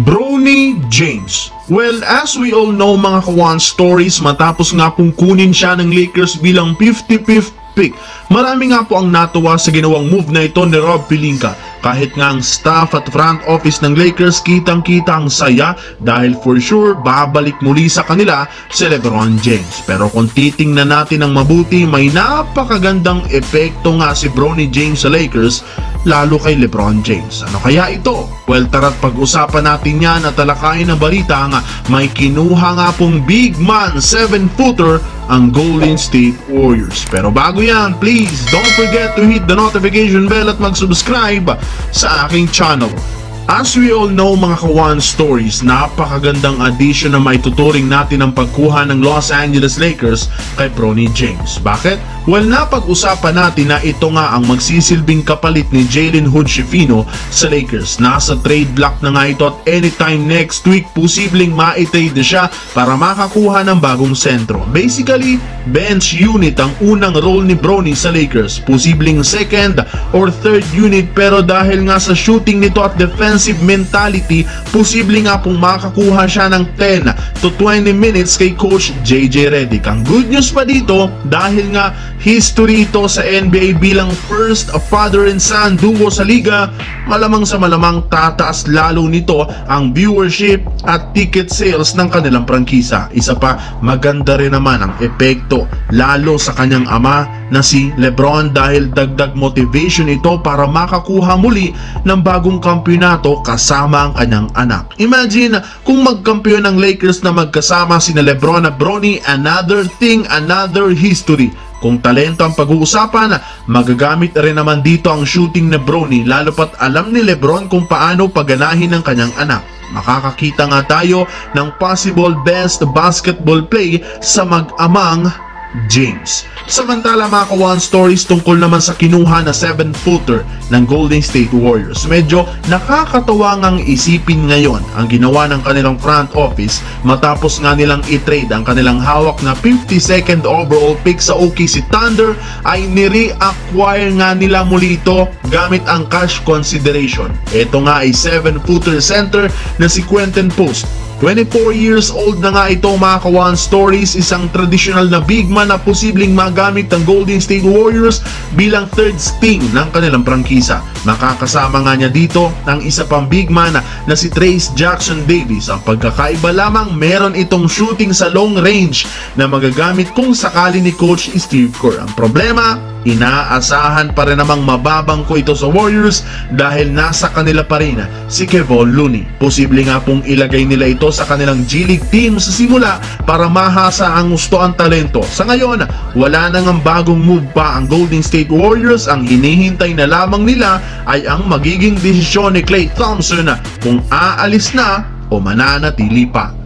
Bronny James. Well, as we all know mga kawan, stories matapos nga pong kunin siya ng Lakers bilang 55th pick. Marami nga po ang natuwa sa ginawang move na ito ni Rob Pelinka. Kahit nga ang staff at front office ng Lakers kitang-kita ang saya dahil for sure babalik muli sa kanila si LeBron James. Pero kung titingnan natin ng mabuti, may napakagandang epekto nga si Bronny James sa Lakers lalo kay LeBron James. Ano kaya ito? Well, tara't pag-usapan natin yan at talakayin ang balita nga may kinuha nga pong big man 7-footer ang Golden State Warriors. Pero bago yan, please don't forget to hit the notification bell at mag-subscribe sa aking channel. As we all know mga kawan stories, napakagandang addition na maituturing natin ang pagkuha ng Los Angeles Lakers kay Bronny James. Bakit? Well, napag-usapan natin na ito nga ang magsisilbing kapalit ni Jalen Hood-Schifino sa Lakers. Nasa trade block na nga ito at anytime next week posibleng ma-trade na siya para makakuha ng bagong sentro. Basically, bench unit ang unang role ni Bronny sa Lakers. Posibleng second or third unit pero dahil nga sa shooting nito at defensive mentality, posible nga pong makakuha siya ng 10 to 20 minutes kay Coach JJ Redick. Ang good news pa dito, dahil nga history ito sa NBA bilang first father and son duo sa liga, malamang sa malamang tataas lalo nito ang viewership at ticket sales ng kanilang prangkisa. Isa pa, maganda rin naman ang epekto lalo sa kanyang ama na si LeBron dahil dagdag motivation ito para makakuha muli ng bagong kampyonato kasama ang kanyang anak. Imagine kung magkampiyon ng Lakers na magkasama sina LeBron at Bronny, another thing, another history. Kung talento ang pag-uusapan, magagamit rin naman dito ang shooting ni Bronny lalo pat alam ni LeBron kung paano paganahin ng kanyang anak. Makakakita nga tayo ng possible best basketball play sa mag-amang James. Samantala mga kawan stories tungkol naman sa kinuha na 7-footer ng Golden State Warriors. Medyo nakakatawa ngang isipin ngayon ang ginawa ng kanilang front office matapos nga nilang i-trade ang kanilang hawak na 52nd overall pick sa OKC Thunder ay ni-reacquire nga nila muli ito gamit ang cash consideration. Ito nga ay 7-footer center na si Quentin Post. 24 years old na nga ito mga kawan stories, isang traditional na big man na posibleng magamit ng Golden State Warriors bilang third string ng kanilang prangkisa. Makakasama nga niya dito ng isa pang big man na si Trayce Jackson-Davis. Ang pagkakaiba lamang, meron itong shooting sa long range na magagamit kung sakali ni Coach Steve Kerr. Ang problema, inaasahan pa rin namang mababangko ito sa Warriors dahil nasa kanila pa rin si Kevon Looney. Posible nga pong ilagay nila ito sa kanilang G League team sa simula para mahasa ang gusto ang talento. Sa ngayon, wala nang bagong move pa ang Golden State Warriors. Ang hinihintay na lamang nila ay ang magiging desisyon ni Klay Thompson kung aalis na o mananatili pa.